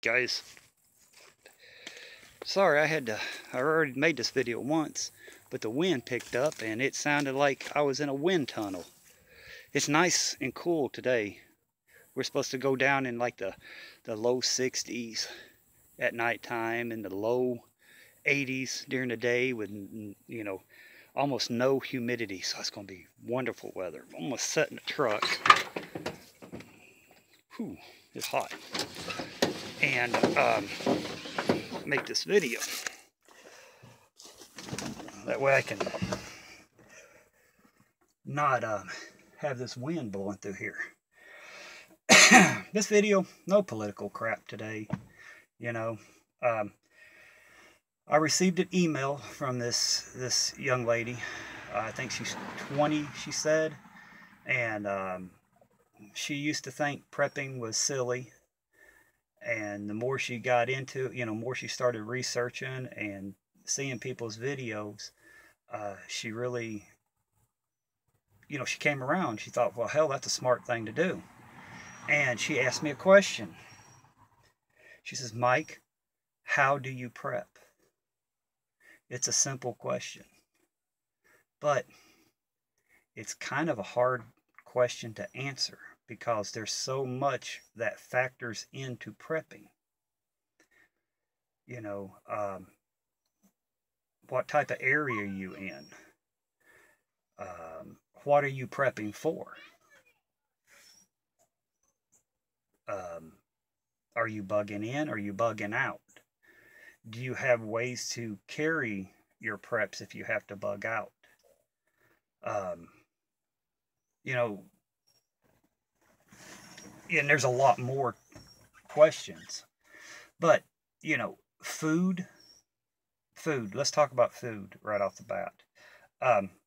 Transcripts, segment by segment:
guys. Sorry, I already made this video once, but the wind picked up and it sounded like I was in a wind tunnel. It's nice and cool today. We're supposed to go down in like the low 60s at nighttime and the low 80s during the day with, you know, almost no humidity. So it's going to be wonderful weather. I'm almost set in the truck. Whew, it's hot. And make this video. That way I can not have this wind blowing through here. This video, no political crap today. You know, I received an email from this young lady. I think she's 20, she said, and she used to think prepping was silly. And the more she got into, more she started researching and seeing people's videos, she really, she came around. She thought, well, hell, that's a smart thing to do. And she asked me a question. She says, Mike, how do you prep? It's a simple question, but it's kind of a hard question to answer because there's so much that factors into prepping. What type of area are you in? What are you prepping for? Are you bugging in? Are you bugging out? Do you have ways to carry your preps if you have to bug out? And there's a lot more questions. But, food. Let's talk about food right off the bat.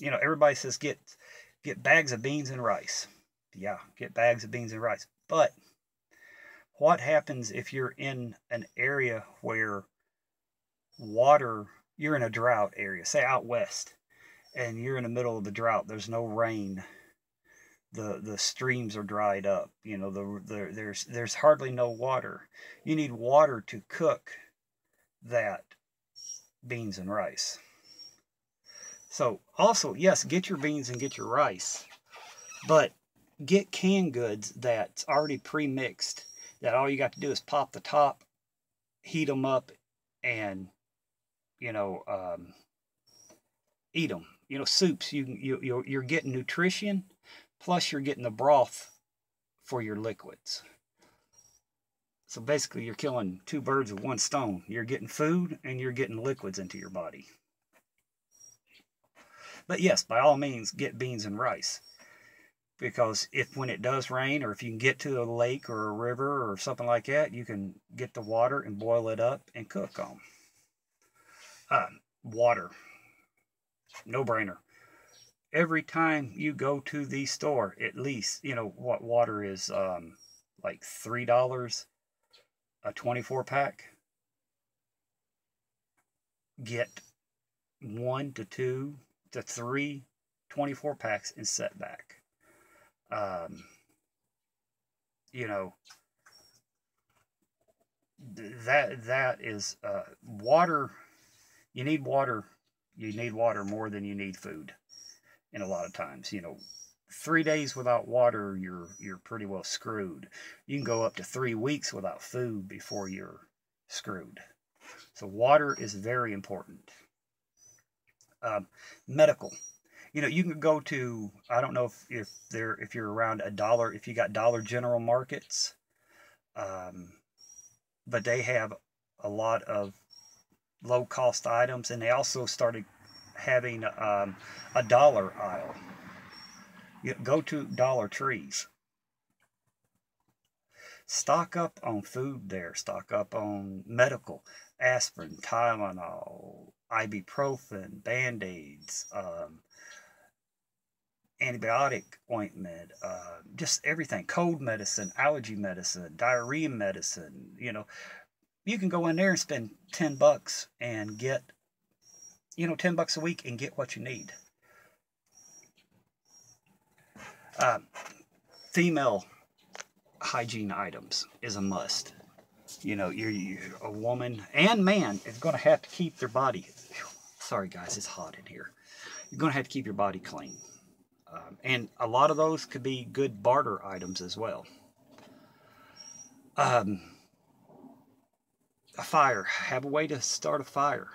Everybody says get bags of beans and rice. Yeah, get bags of beans and rice. But what happens if you're in an area where you're in a drought area, say out west, and you're in the middle of the drought, there's no rain, the streams are dried up, there's hardly no water. You need water to cook that beans and rice. So also, yes, get your beans and get your rice, but get canned goods that's already pre-mixed, that all you got to do is pop the top, heat them up, and eat them. Soups, you're getting nutrition, plus you're getting the broth for your liquids. So basically you're killing two birds with one stone. You're getting food and you're getting liquids into your body. But yes, by all means, get beans and rice. Because when it does rain, or if you can get to a lake or a river or something like that, you can get the water and boil it up and cook them. Water. No brainer. Every time you go to the store, at least, what water is, like $3 a 24 pack. Get 1 to 2 to 3 24 packs and set back. That is water. You need water. You need water more than you need food. And a lot of times, 3 days without water, you're pretty well screwed. You can go up to 3 weeks without food before you're screwed. So water is very important. Medical. You can go to, I don't know if you're around if you got Dollar General markets, but they have a lot of low cost items, and they also started having a dollar aisle. Go to Dollar Trees. Stock up on food there. Stock up on medical. Aspirin, Tylenol, ibuprofen, Band-Aids, antibiotic ointment, just everything. Cold medicine, allergy medicine, diarrhea medicine. You can go in there and spend $10 and get, $10 a week and get what you need. Female hygiene items is a must. You know, a woman and man is going to have to keep their body. Sorry, guys, it's hot in here. You're going to have to keep your body clean. And a lot of those could be good barter items as well. A fire. Have a way to start a fire.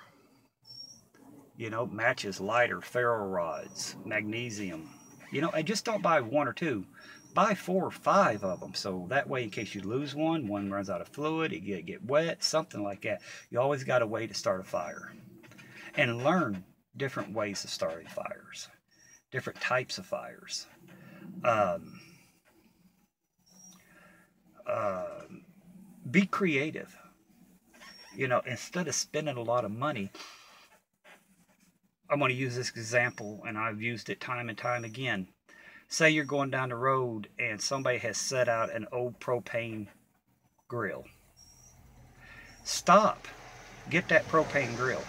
You know, matches, lighter, ferro rods, magnesium. You know, and just don't buy one or two. Buy 4 or 5 of them. So that way, in case you lose one runs out of fluid, it get wet, something like that. You always got a way to start a fire. And learn different ways of starting fires. Different types of fires. Be creative. You know, instead of spending a lot of money, I'm going to use this example, and I've used it time and time again. Say you're going down the road and somebody has set out an old propane grill. Stop. Get that propane grill.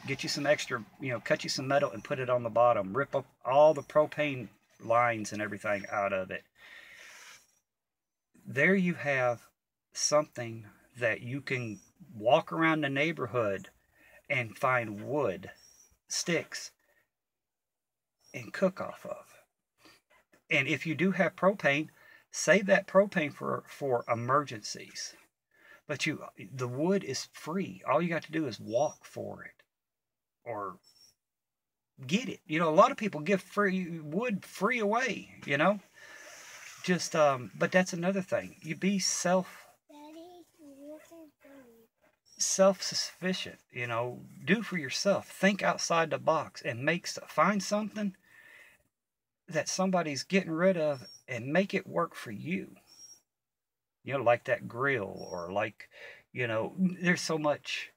Get you some extra, you know, cut you some metal and put it on the bottom. Rip up all the propane lines and everything out of it. There you have something that you can walk around the neighborhood and find wood, sticks, and cook off of. And if you do have propane, save that propane for emergencies. But the wood is free. All you got to do is walk for it or get it. You know, a lot of people give free wood free away, you know. Just but that's another thing. You be self-sufficient, you know. Do for yourself. Think outside the box and make stuff. Find something that somebody's getting rid of and make it work for you. You know, like that grill, or like, you know, there's so much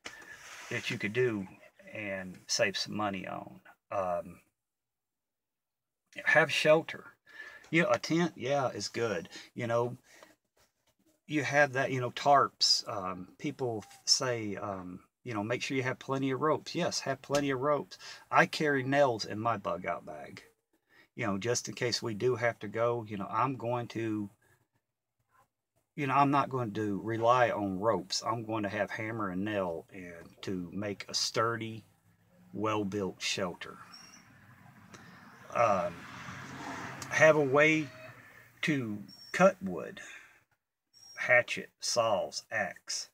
that you could do and save some money on. Have shelter. You know, a tent, yeah, is good. You know, you have that, you know, tarps. People say, you know, make sure you have plenty of ropes. Yes, have plenty of ropes. I carry nails in my bug out bag. You know, just in case we do have to go, you know, I'm not going to rely on ropes. I'm going to have hammer and nail and to make a sturdy, well-built shelter. Have a way to cut wood. Hatchet, saws, axe.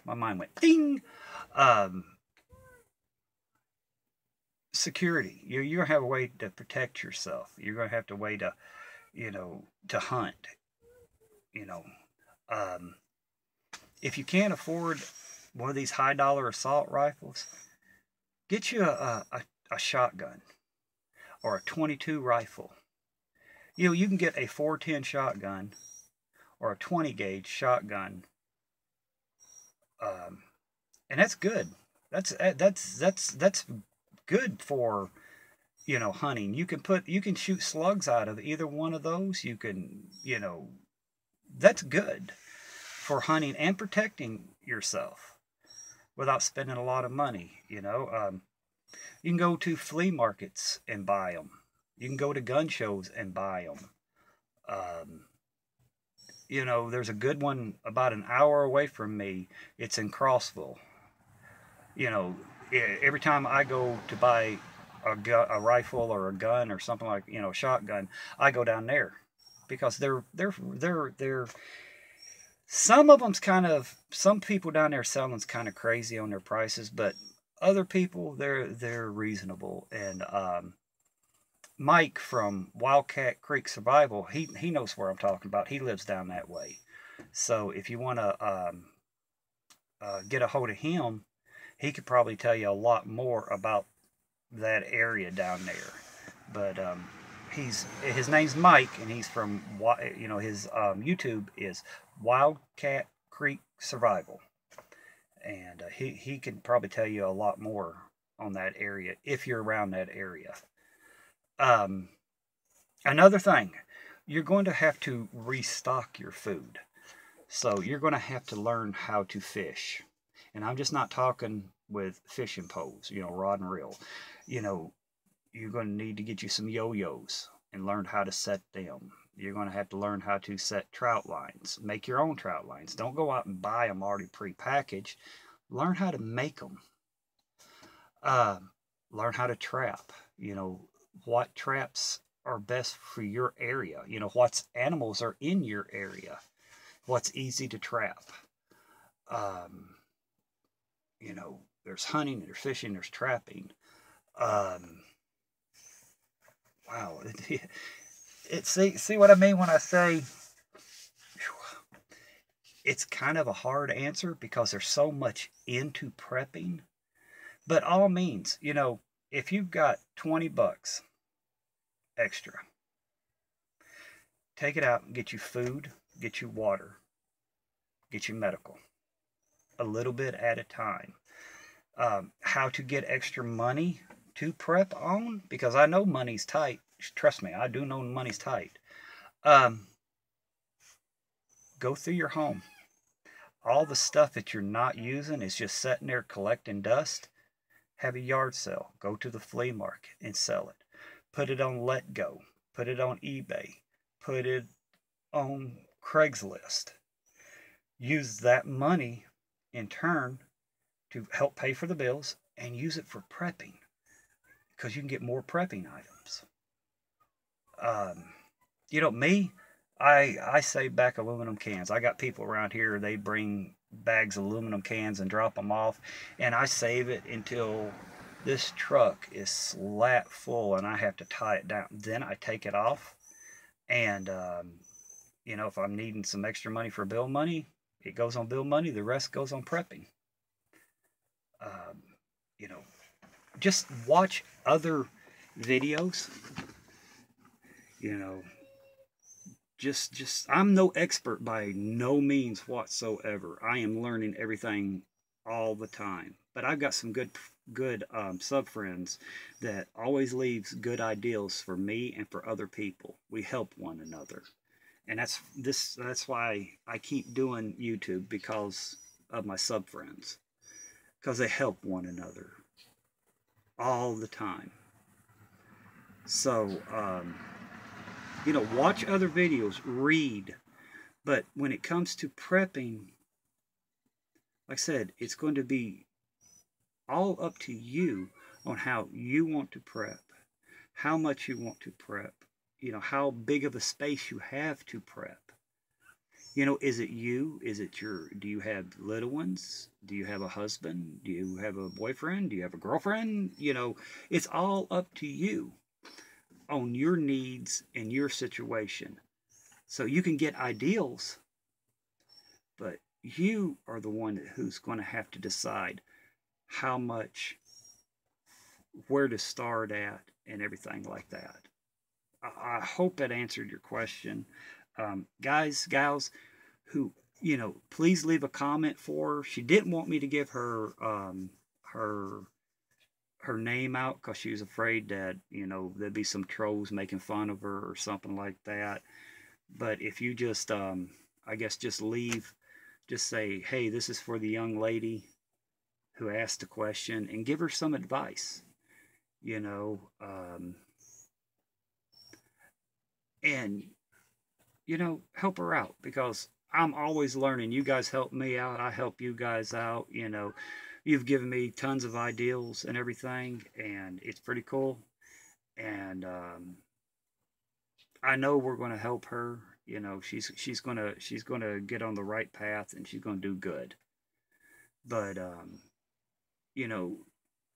My mind went ding. Security. You're going to have a way to protect yourself. You're going to have a way to, you know, to hunt. You know, if you can't afford one of these high-dollar assault rifles, get you a shotgun or a .22 rifle. You know, you can get a 410 shotgun or a 20 gauge shotgun, and that's good. That's good for, you know, hunting. You can shoot slugs out of either one of those. You can, you know, that's good for hunting and protecting yourself without spending a lot of money. You know, you can go to flea markets and buy them. You can go to gun shows and buy them. You know, there's a good one about an hour away from me. It's in Crossville. You know, every time I go to buy a rifle or a gun or something like, you know, a shotgun, I go down there because they're some of them's kind of, some people down there selling's kind of crazy on their prices, but other people they're reasonable. And Mike from Wildcat Creek Survival, he knows where I'm talking about. He lives down that way. So if you want to get a hold of him, he could probably tell you a lot more about that area down there. But his name's Mike, and he's from, you know, his YouTube is Wildcat Creek Survival, and he can probably tell you a lot more on that area if you're around that area. Another thing, you're going to have to restock your food. So you're going to have to learn how to fish. And I'm just not talking with fishing poles, you know, rod and reel. You know, you're going to need to get you some yo-yos. and learn how to set them. You're going to have to learn how to set trout lines. Make your own trout lines. Don't go out and buy them already pre-packaged. Learn how to make them. Learn how to trap. You know, what traps are best for your area. You know, what animals are in your area. What's easy to trap. You know, there's hunting, there's fishing, there's trapping. Wow. See what I mean when I say it's kind of a hard answer because there's so much into prepping. But all means, you know, if you've got 20 bucks extra, take it out and get you food, get you water, get you medical, a little bit at a time. How to get extra money to prep on, because I know money's tight. Trust me, I do know money's tight. Go through your home. All the stuff that you're not using is just sitting there collecting dust. Have a yard sale. Go to the flea market and sell it. Put it on Let Go. Put it on eBay. Put it on Craigslist. Use that money in turn to help pay for the bills and use it for prepping, because you can get more prepping items. You know, me, I save back aluminum cans. I got people around here, they bring bags of aluminum cans and drop them off, and I save it until this truck is slat full and I have to tie it down. Then I take it off, and you know, if I'm needing some extra money for bill money, it goes on bill money. The rest goes on prepping. You know, just watch other videos. You know, just I'm no expert by no means whatsoever. I am learning everything all the time. But I've got some good sub friends that always leaves good ideas for me and for other people. We help one another. And that's why I keep doing YouTube, because of my sub friends. Because they help one another all the time. So, you know, watch other videos, read. But when it comes to prepping, like I said, it's going to be all up to you on how you want to prep, how much you want to prep, you know, how big of a space you have to prep. You know, is it you? Is it do you have little ones? Do you have a husband? Do you have a boyfriend? Do you have a girlfriend? You know, it's all up to you on your needs and your situation. So you can get ideals, but you are the one who's going to have to decide how much, where to start at, and everything like that. I hope that answered your question. Guys, gals, who, you know, please leave a comment for her. She didn't want me to give her her name out because she was afraid that, you know, there'd be some trolls making fun of her or something like that. But if you just, I guess, just say, hey, this is for the young lady who asked the question, and give her some advice, you know, and, you know, help her out, because I'm always learning. You guys help me out. I help you guys out. You know, you've given me tons of ideals and everything, and it's pretty cool. And I know we're going to help her. You know, she's gonna get on the right path, and she's gonna do good. But you know,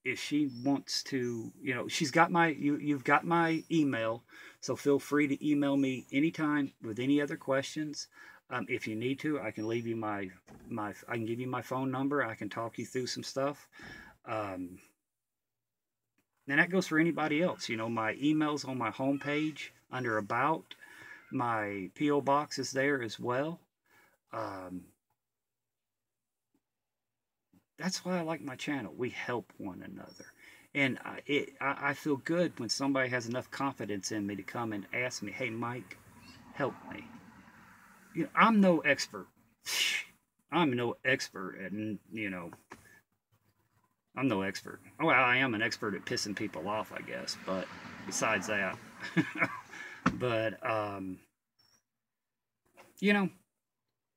if she wants to, you know, she's got you've got my email, so feel free to email me anytime with any other questions. If you need to, I can leave you I can give you my phone number. I can talk you through some stuff. And that goes for anybody else. You know, my email's on my homepage under About. My P.O. box is there as well. That's why I like my channel. We help one another. And I feel good when somebody has enough confidence in me to come and ask me, hey, Mike, help me. You know, I'm no expert. I'm no expert at, you know, I'm no expert. Oh, well, I am an expert at pissing people off, I guess. But besides that, But, you know,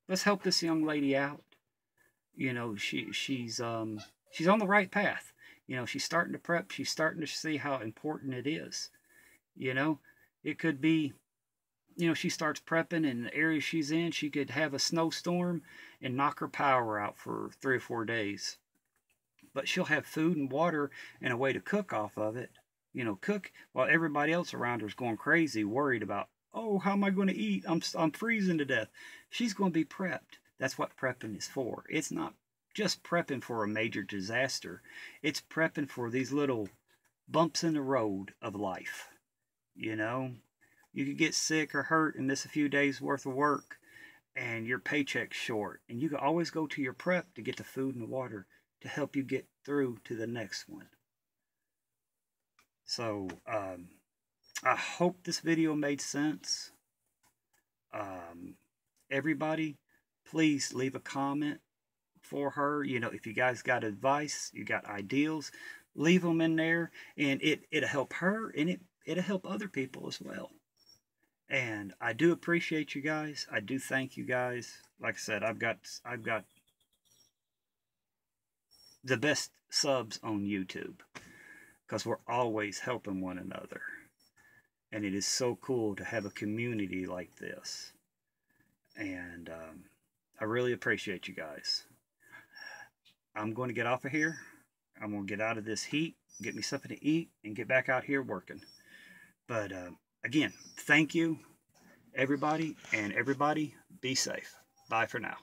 let's help this young lady out. You know, she's on the right path. You know, she's starting to prep. She's starting to see how important it is. You know, it could be, you know, she starts prepping in the area she's in. She could have a snowstorm and knock her power out for 3 or 4 days. But she'll have food and water and a way to cook off of it. You know, cook while everybody else around her is going crazy, worried about, oh, how am I going to eat? I'm freezing to death. She's going to be prepped. That's what prepping is for. It's not just prepping for a major disaster. It's prepping for these little bumps in the road of life. You know, you could get sick or hurt and miss a few days worth of work, and your paycheck's short. And you can always go to your prep to get the food and the water to help you get through to the next one. So, I hope this video made sense. Everybody, please leave a comment for her. You know, if you guys got advice, you got ideals, leave them in there, and it'll help her, and it'll help other people as well. And I do appreciate you guys. I do thank you guys. Like I said, I've got the best subs on YouTube because we're always helping one another. And it is so cool to have a community like this. And I really appreciate you guys. I'm going to get off of here. I'm going to get out of this heat, get me something to eat, and get back out here working. But again, thank you, everybody, and everybody be safe. Bye for now.